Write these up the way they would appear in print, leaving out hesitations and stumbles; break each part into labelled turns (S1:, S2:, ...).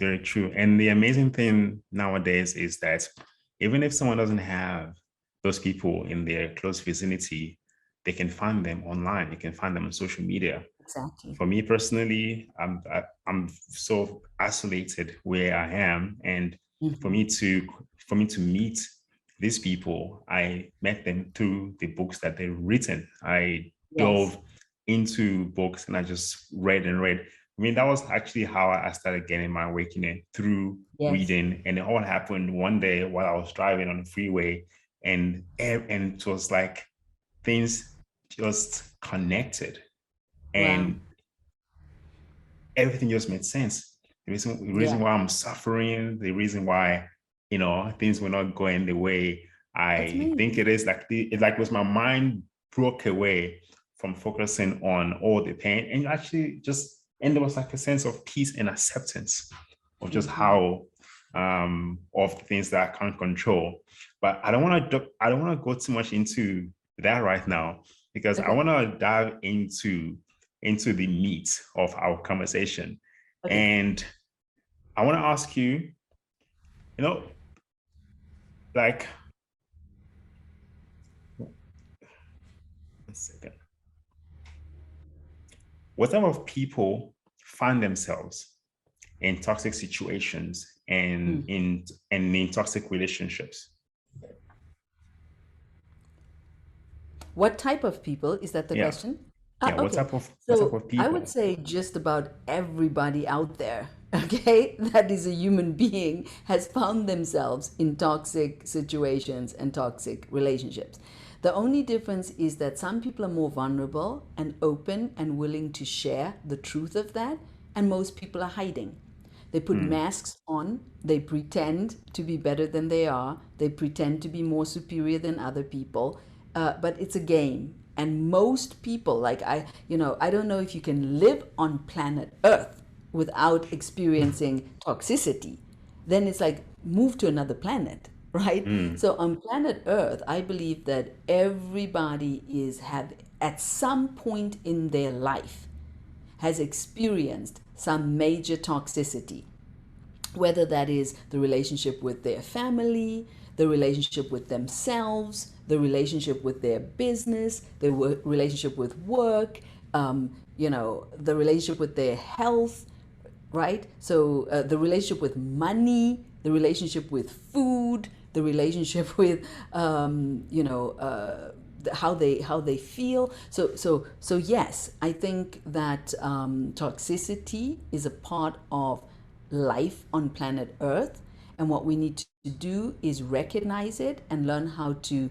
S1: very true. And the amazing thing nowadays is that even if someone doesn't have those people in their close vicinity, they can find them online. You can find them on social media.
S2: Exactly.
S1: For me personally, I'm so isolated where I am, and for me to meet these people, I met them through the books that they've written. I
S2: Yes.
S1: dove into books and I just read and read. I mean, that was actually how I started getting my awakening, through
S2: Yes.
S1: reading. And it all happened one day while I was driving on the freeway, and it was like things just connected,
S2: Wow.
S1: and everything just made sense. The reason
S2: Yeah.
S1: why I'm suffering, the reason why things were not going the way
S2: That's
S1: I think
S2: amazing.
S1: it is. Like it like was my mind broke away from focusing on all the pain, and actually just and there was like a sense of peace and acceptance of just how of the things that I can't control. But I don't want to go too much into that right now, because I
S2: Okay.
S1: want to dive into the meat of our conversation.
S2: Okay.
S1: And I want to ask you, you know, like, one second, what type of people find themselves in toxic situations and
S2: Mm.
S1: in toxic relationships?
S2: What type of people? Is that the
S1: Yeah.
S2: question?
S1: Yeah. What
S2: Okay.
S1: type of what type
S2: So
S1: of
S2: I would
S1: people?
S2: say just about everybody out there, okay, that is a human being has found themselves in toxic situations and toxic relationships. The only difference is that some people are more vulnerable and open and willing to share the truth of that, and most people are hiding. They put
S1: Mm,
S2: masks on, they pretend to be better than they are, they pretend to be more superior than other people, but it's a game. And most people, like I don't know if you can live on planet Earth without experiencing toxicity. Then it's like move to another planet, right?
S1: mm,
S2: So on planet Earth, I believe that everybody is have at some point in their life has experienced some major toxicity, whether that is the relationship with their family, the relationship with themselves, the relationship with their business, the relationship with work, the relationship with their health, right? So the relationship with money, the relationship with food, the relationship with how they feel. So yes, I think that toxicity is a part of life on planet Earth, and what we need to do is recognize it and learn how to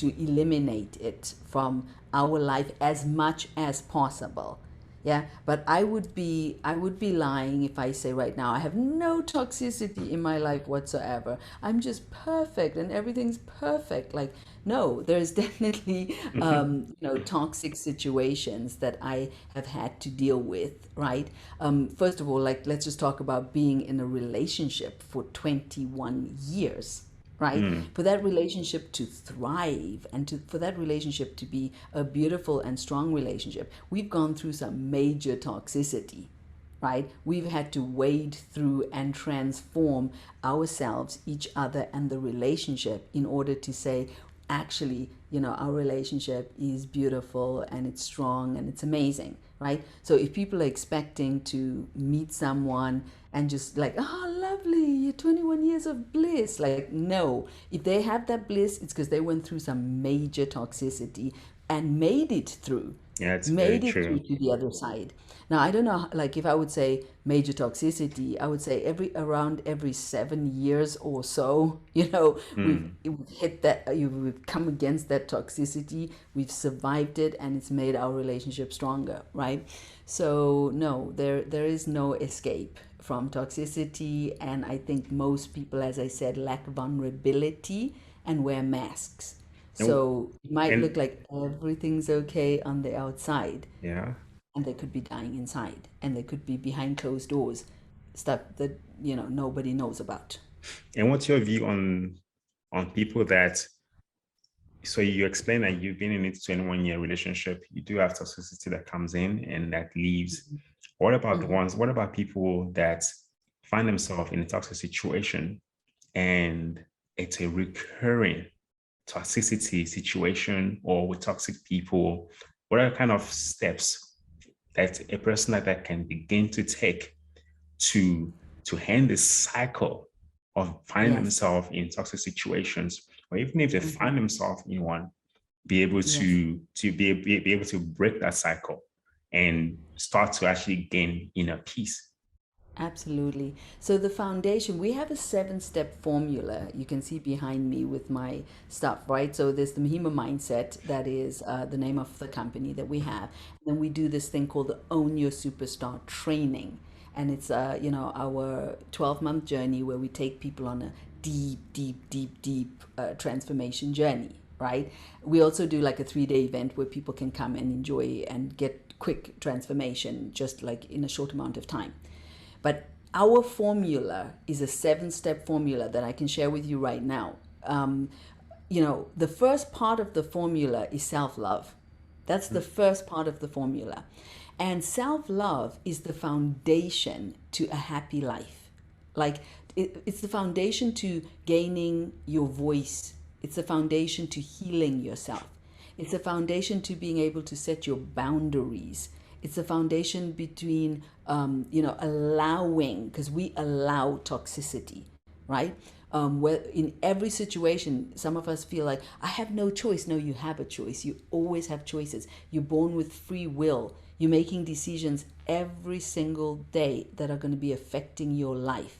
S2: eliminate it from our life as much as possible. Yeah, but I would be lying if I say right now I have no toxicity in my life whatsoever. I'm just perfect and everything's perfect. Like, no, there's definitely toxic situations that I have had to deal with, right? First of all, like, let's just talk about being in a relationship for 21 years, right?
S1: mm.
S2: For that relationship to thrive and for that relationship to be a beautiful and strong relationship, we've gone through some major toxicity, right? We've had to wade through and transform ourselves, each other, and the relationship in order to say, actually, our relationship is beautiful and it's strong and it's amazing, right? So if people are expecting to meet someone and just like, oh, lovely, you're 21 years of bliss, like, no. If they have that bliss, it's because they went through some major toxicity and
S1: Yeah, it's very
S2: made it through
S1: true.
S2: to the other side. Now, I don't know, like, if I would say major toxicity, I would say around every 7 years or so, we've
S1: Mm.
S2: hit that, we've come against that toxicity, we've survived it, and it's made our relationship stronger, right? So no, there is no escape from toxicity, and I think most people, as I said, lack vulnerability and wear masks.
S1: And,
S2: So it might look
S1: and
S2: like everything's okay on the outside,
S1: yeah.
S2: and they could be dying inside, and they could be behind closed doors, stuff that nobody knows about.
S1: And what's your view on people that, so you explain that you've been in a 21-year relationship, you do have toxicity that comes in and that leaves. What about the
S2: Mhm.
S1: ones, what about people that find themselves in a toxic situation and it's a recurring toxicity situation or with toxic people, what are kind of steps that a person like that can begin to take to end this cycle of finding
S2: Yes.
S1: themselves in toxic situations, or even if they find themselves in one, be able
S2: Yes.
S1: be able to break that cycle and start to actually gain inner peace.
S2: Absolutely. So the foundation, we have a 7-step formula you can see behind me with my stuff, right? So there's the Mahima mindset, that is the name of the company that we have. And then we do this thing called the Own Your Superstar training. And it's, our 12-month journey where we take people on a deep transformation journey, right? We also do like a 3-day event where people can come and enjoy and get quick transformation just like in a short amount of time. But our formula is a 7-step formula that I can share with you right now. The first part of the formula is self-love. That's the first part of the formula. And self-love is the foundation to a happy life. Like it's the foundation to gaining your voice. It's the foundation to healing yourself. It's a foundation to being able to set your boundaries. It's a foundation between, allowing, because we allow toxicity, right? Where in every situation, some of us feel like, I have no choice. No, you have a choice. You always have choices. You're born with free will. You're making decisions every single day that are going to be affecting your life.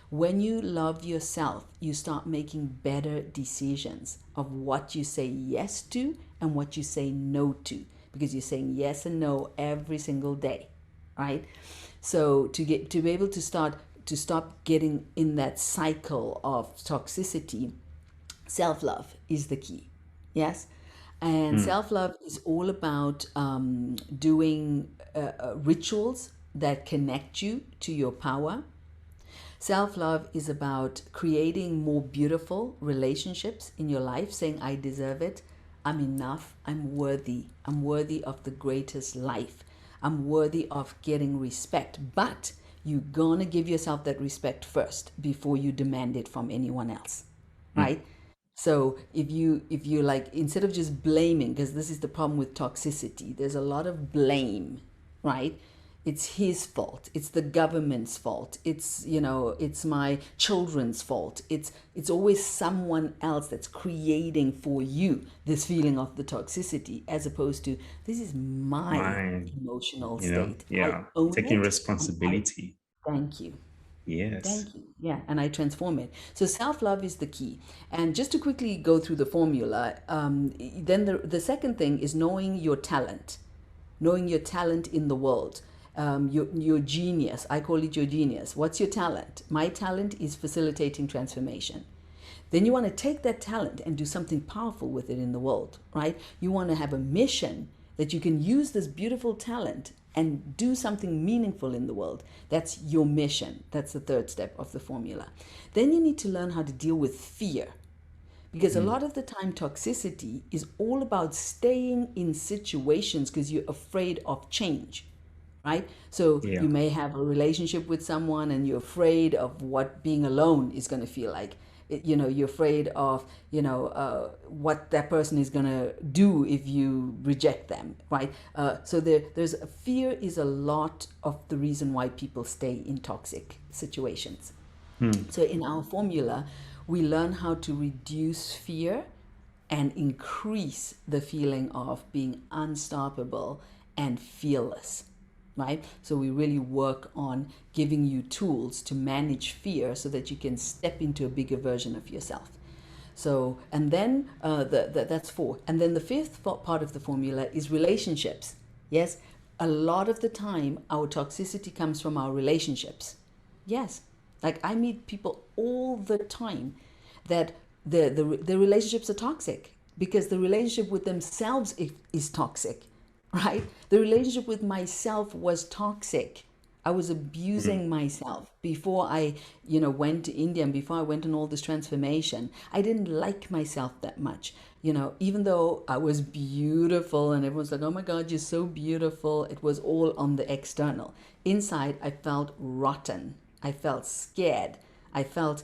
S2: When you love yourself, you start making better decisions of what you say yes to and what you say no to, because you're saying yes and no every single day, right? So to be able to stop getting in that cycle of toxicity, self-love is the key. Yes. And
S1: Hmm.
S2: self-love is all about doing rituals that connect you to your power. Self-love is about creating more beautiful relationships in your life, saying, I deserve it. I'm enough. I'm worthy. I'm worthy of the greatest life. I'm worthy of getting respect. But you're going to give yourself that respect first before you demand it from anyone else,
S1: Hmm.
S2: right? So if you like, instead of just blaming, because this is the problem with toxicity, there's a lot of blame, right? It's his fault. It's the government's fault. It's my children's fault. It's always someone else that's creating for you this feeling of the toxicity, as opposed to, this is my
S1: Mine,
S2: emotional state. I
S1: yeah,
S2: own
S1: taking
S2: it, and I
S1: responsibility.
S2: thank you.
S1: Yes.
S2: Thank you. Yeah, and I transform it. So self love is the key. And just to quickly go through the formula, then the second thing is knowing your talent in the world. Your genius. I call it your genius. What's your talent? My talent is facilitating transformation. Then you want to take that talent and do something powerful with it in the world, right? You want to have a mission that you can use this beautiful talent and do something meaningful in the world. That's your mission. That's the third step of the formula. Then you need to learn how to deal with fear. Because a
S1: Hmm.
S2: lot of the time, toxicity is all about staying in situations because you're afraid of change, right? So
S1: Yeah.
S2: you may have a relationship with someone and you're afraid of what being alone is going to feel like. You're afraid of, what that person is going to do if you reject them, right? So there's fear is a lot of the reason why people stay in toxic situations.
S1: Hmm.
S2: So in our formula, we learn how to reduce fear and increase the feeling of being unstoppable and fearless, right? So we really work on giving you tools to manage fear so that you can step into a bigger version of yourself. So, and then that's 4. And then the fifth part of the formula is relationships. Yes, a lot of the time, our toxicity comes from our relationships. Yes, like I meet people all the time that the relationships are toxic because the relationship with themselves is toxic, right? The relationship with myself was toxic. I was
S1: Hmm.
S2: abusing myself before I, went to India, and before I went on all this transformation. I didn't like myself that much. Even though I was beautiful and everyone's like, oh my God, you're so beautiful. It was all on the external. Inside, I felt rotten. I felt scared. I felt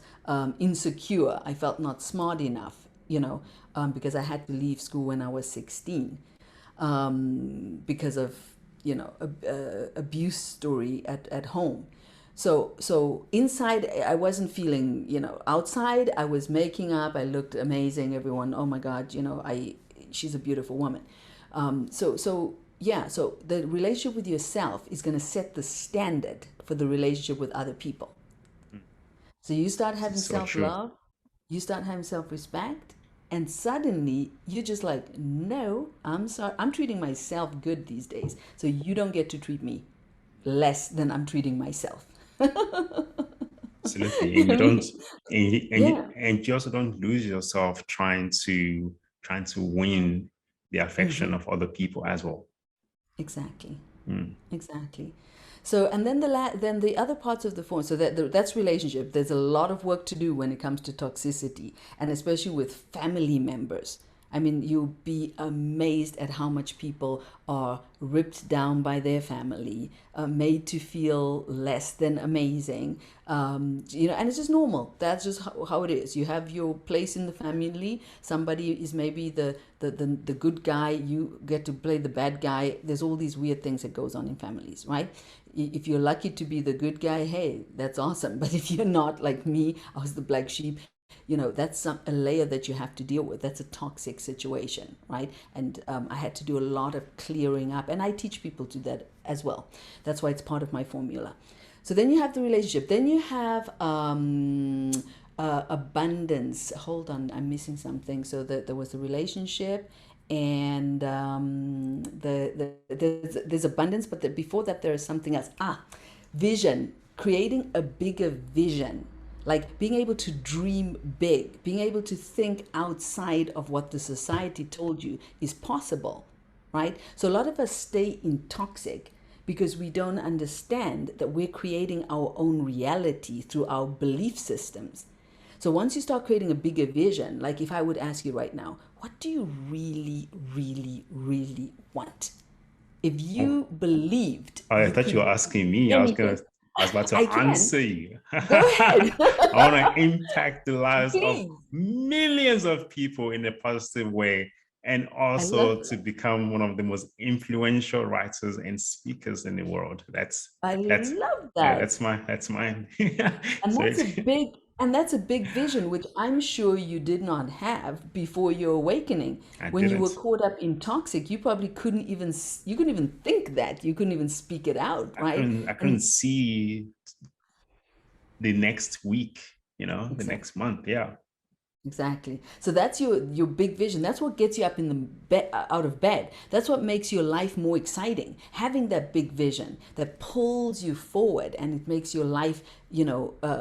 S2: insecure. I felt not smart enough, because I had to leave school when I was 16, because of, abuse story at home. So inside I wasn't feeling, outside I was making up. I looked amazing. Everyone, oh my God, she's a beautiful woman. So the relationship with yourself is going to set the standard for the relationship with other people. So you start having
S1: So
S2: self
S1: true.
S2: love, you start having self respect, and suddenly you're just like, no, I'm sorry, I'm treating myself good these days. So you don't get to treat me less than I'm treating myself.
S1: Absolutely.
S2: You
S1: And
S2: know
S1: you
S2: what I
S1: don't,
S2: mean? Yeah,
S1: and you also don't lose yourself trying to win the affection of other people as well.
S2: exactly.
S1: Mm.
S2: Exactly. So, and then then the other parts of the form. So that's relationship. There's a lot of work to do when it comes to toxicity, and especially with family members. I mean, you'll be amazed at how much people are ripped down by their family, made to feel less than amazing. And it's just normal. That's just how it is. You have your place in the family. Somebody is maybe the good guy. You get to play the bad guy. There's all these weird things that goes on in families, right? If you're lucky to be the good guy, hey, that's awesome. But if you're not, like me, I was the black sheep, that's a layer that you have to deal with. That's a toxic situation, right? And I had to do a lot of clearing up, and I teach people to that as well. That's why it's part of my formula. So then you have the relationship. Then you have abundance. Hold on, I'm missing something. So there was the relationship, and there's abundance, but before that there is something else. Vision. Creating a bigger vision, like being able to dream big, being able to think outside of what the society told you is possible, right? So a lot of us stay in toxic because we don't understand that we're creating our own reality through our belief systems. So once you start creating a bigger vision, like if I would ask you right now, what do you really, really, really want? If
S1: Oh,
S2: you believed
S1: I
S2: you
S1: thought you were
S2: could
S1: asking me.
S2: anything,
S1: I was about to
S2: I can.
S1: answer you.
S2: Go ahead.
S1: I want to impact the lives of
S2: Please.
S1: millions of people in a positive way, and
S2: I love
S1: also to
S2: that.
S1: become one of the most influential writers and speakers in the world.
S2: I
S1: That's
S2: love
S1: yeah,
S2: that.
S1: that's mine.
S2: And
S1: So
S2: that's a big vision, which I'm sure you did not have before your awakening.
S1: I
S2: When you were
S1: didn't.
S2: caught up in toxic, you probably you couldn't even think that. You couldn't even speak it out, right?
S1: I couldn't
S2: And
S1: see the next week, the
S2: exactly.
S1: next month. Yeah.
S2: Exactly. So that's your big vision. That's what gets you up in the bed, out of bed. That's what makes your life more exciting. Having that big vision that pulls you forward and it makes your life,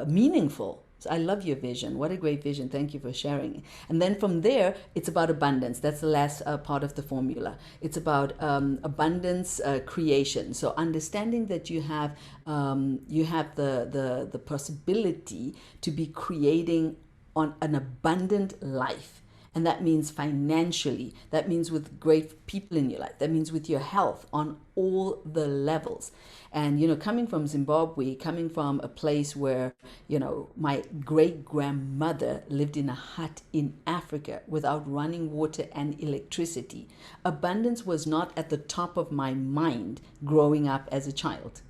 S2: meaningful. So I love your vision. What a great vision. Thank you for sharing. And then from there, it's about abundance. That's the last part of the formula. It's about abundance creation. So understanding that you have the possibility to be creating on an abundant life. And that means financially, that means with great people in your life, that means with your health on all the levels. And, coming from Zimbabwe, coming from a place where, my great grandmother lived in a hut in Africa without running water and electricity, abundance was not at the top of my mind growing up as a child.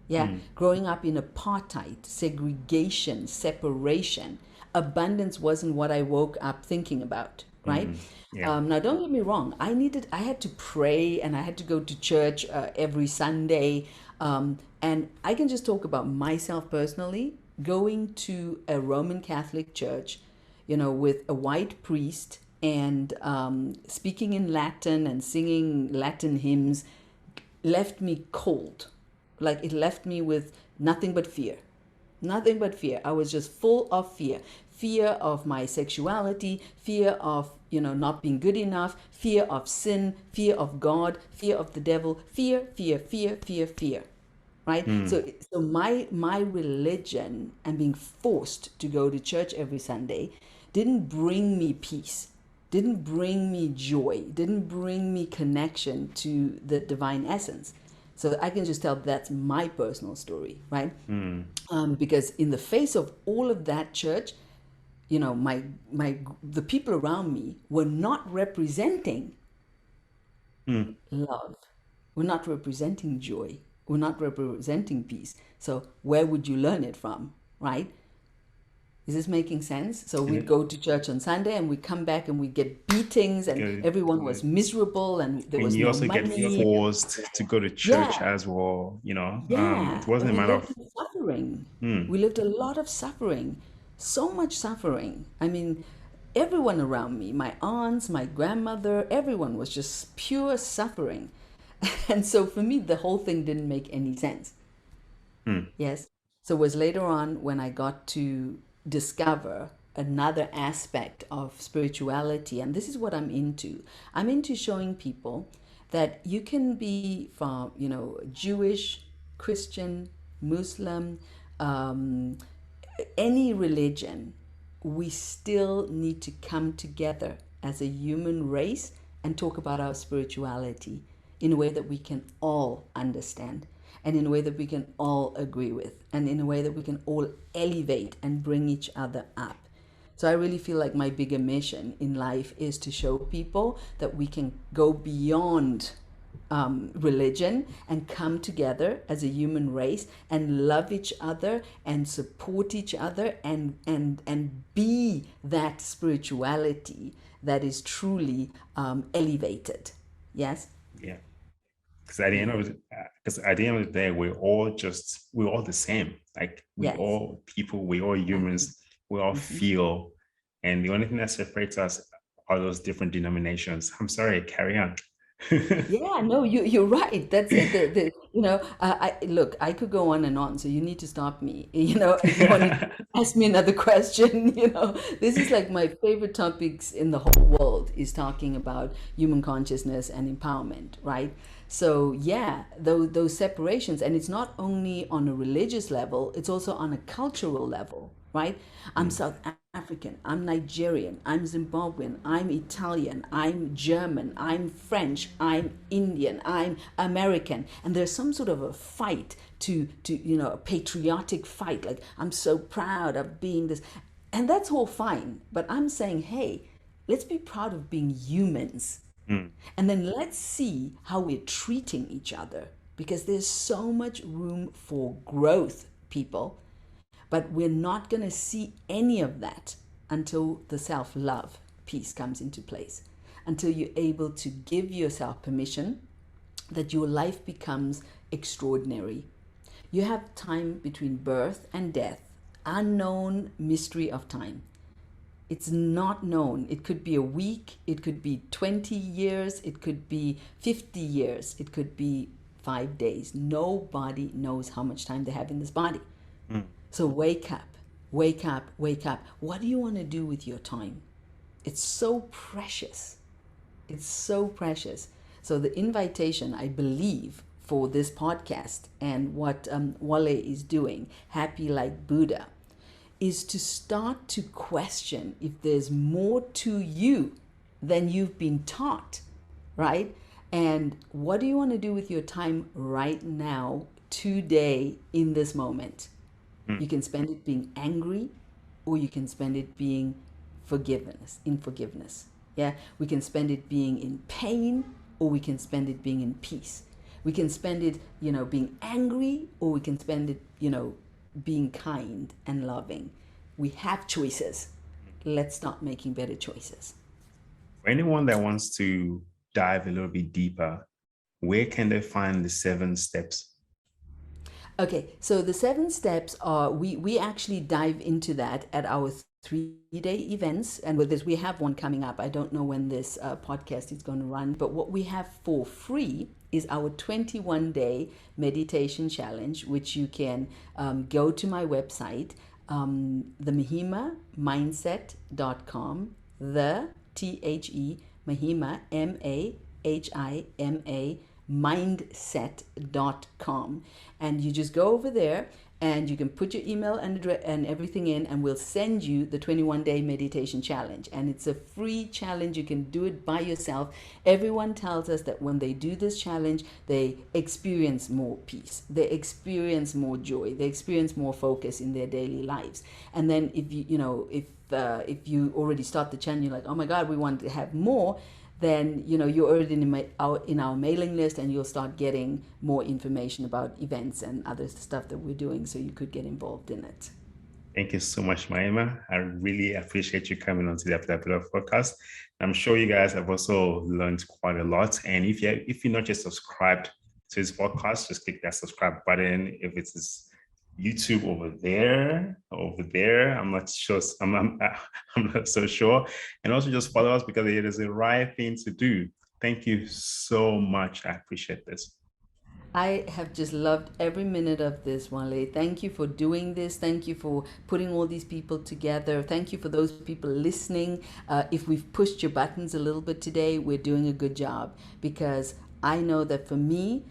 S2: Yeah,
S1: Mm,
S2: growing up in apartheid, segregation, separation, abundance wasn't what I woke up thinking about, right?
S1: yeah.
S2: Now, don't get me wrong. I had to pray and I had to go to church every Sunday. And I can just talk about myself personally, going to a Roman Catholic church, with a white priest and speaking in Latin and singing Latin hymns left me cold. Like it left me with nothing but fear. Nothing but fear. I was just full of fear. Fear of my sexuality, fear of, not being good enough, fear of sin, fear of God, fear of the devil, fear, fear, fear, fear, fear. Right?
S1: Mm,
S2: So my religion and being forced to go to church every Sunday didn't bring me peace, didn't bring me joy, didn't bring me connection to the divine essence. So I can just tell that's my personal story, right?
S1: Mm.
S2: Because in the face of all of that, church, the people around me were not representing
S1: Mm.
S2: love. We're not representing joy. We're not representing peace. So where would you learn it from, right? Is this making sense? So we'd go to church on Sunday and we come back and we get beatings and
S1: Good.
S2: everyone was miserable and there
S1: And
S2: was
S1: you
S2: no
S1: also get
S2: money.
S1: forced to go to church
S2: Yeah,
S1: as well, it
S2: yeah. And
S1: wasn't a
S2: we
S1: matter
S2: lived
S1: of,
S2: in suffering.
S1: mm,
S2: We lived a lot of suffering, so much suffering. I mean, everyone around me, my aunts, my grandmother, everyone was just pure suffering. And so for me, the whole thing didn't make any sense.
S1: mm,
S2: Yes. So it was later on when I got to discover another aspect of spirituality. And this is what I'm into. I'm into showing people that you can be from, Jewish, Christian, Muslim, um, any religion, we still need to come together as a human race and talk about our spirituality in a way that we can all understand and in a way that we can all agree with and in a way that we can all elevate and bring each other up. So I really feel like my bigger mission in life is to show people that we can go beyond religion and come together as a human race and love each other and support each other and be that spirituality that is truly elevated. Yes.
S1: yeah. Because at the end
S2: Yeah.
S1: of the, because at the end of the day, we're all the same. Like we
S2: Yes.
S1: all people, we all
S2: Exactly.
S1: humans, we all
S2: Mm-hmm.
S1: feel, and the only thing that separates us are those different denominations. I'm sorry, carry on.
S2: Yeah, no, you're right. That's it. I look, I could go on and on, so you need to stop me. If you want to ask me another question, this is like my favorite topics in the whole world is talking about human consciousness and empowerment, right? So yeah, those separations, and it's not only on a religious level, it's also on a cultural level, right? I'm
S1: Mm,
S2: South African, I'm Nigerian, I'm Zimbabwean, I'm Italian, I'm German, I'm French, I'm Indian, I'm American. And there's some sort of a fight a patriotic fight. Like, I'm so proud of being this. And that's all fine. But I'm saying, hey, let's be proud of being humans.
S1: mm,
S2: And then let's see how we're treating each other because there's so much room for growth, people. But we're not going to see any of that until the self love piece comes into place, until you're able to give yourself permission that your life becomes extraordinary. You have time between birth and death, unknown mystery of time. It's not known. It could be a week, it could be 20 years, it could be 50 years, it could be 5 days. Nobody knows how much time they have in this body.
S1: mm.
S2: So wake up, wake up, wake up. What do you want to do with your time? It's so precious. It's so precious. So the invitation, I believe, for this podcast and what Wale is doing, Happy Like Buddha, is to start to question if there's more to you than you've been taught, right? And what do you want to do with your time right now, today, in this moment?
S1: Mm.
S2: You can spend it being angry, or you can spend it being in forgiveness. Yeah, we can spend it being in pain, or we can spend it being in peace. We can spend it, being angry, or we can spend it, being kind and loving. We have choices. Let's start making better choices.
S1: For anyone that wants to dive a little bit deeper, where can they find the 7 steps?
S2: Okay, so the 7 steps are we actually dive into that at our 3-day events, and with this we have one coming up. I don't know when this podcast is going to run, but what we have for free is our 21-day meditation challenge, which you can go to my website, the mahimamindset.com, the Mahima, Mahima mindset.com. And you just go over there and you can put your email and everything in, and we'll send you the 21-day meditation challenge. And it's a free challenge. You can do it by yourself. Everyone tells us that when they do this challenge, they experience more peace, they experience more joy, they experience more focus in their daily lives. And then if if you already start the challenge, you're like, oh my God, we want to have more, then you're already in our mailing list, and you'll start getting more information about events and other stuff that we're doing, so you could get involved in it.
S1: Thank you so much, Mahima. I really appreciate you coming on to the Adewale podcast. I'm sure you guys have also learned quite a lot. And if you're not just subscribed to this podcast, just click that subscribe button. If it is YouTube over there, I'm not sure. I'm not so sure. And also just follow us, because it is the right thing to do. Thank you so much. I appreciate this.
S2: I have just loved every minute of this, Wale. Thank you for doing this. Thank you for putting all these people together. Thank you for those people listening. If we've pushed your buttons a little bit today, we're doing a good job, because I know that for me,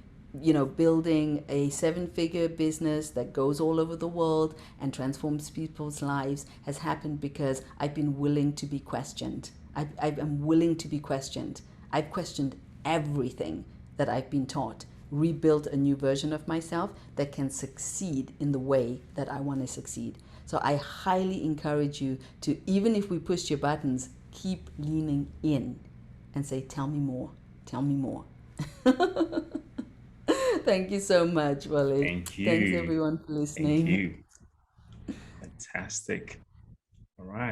S2: building a 7-figure business that goes all over the world and transforms people's lives has happened because I've been willing to be questioned. I'm willing to be questioned. I've questioned everything that I've been taught, rebuilt a new version of myself that can succeed in the way that I want to succeed. So I highly encourage you to, even if we push your buttons, keep leaning in and say, tell me more, tell me more. Thank you so much, Wale.
S1: Thank you.
S2: Thanks everyone for listening.
S1: Thank you. Fantastic. All right.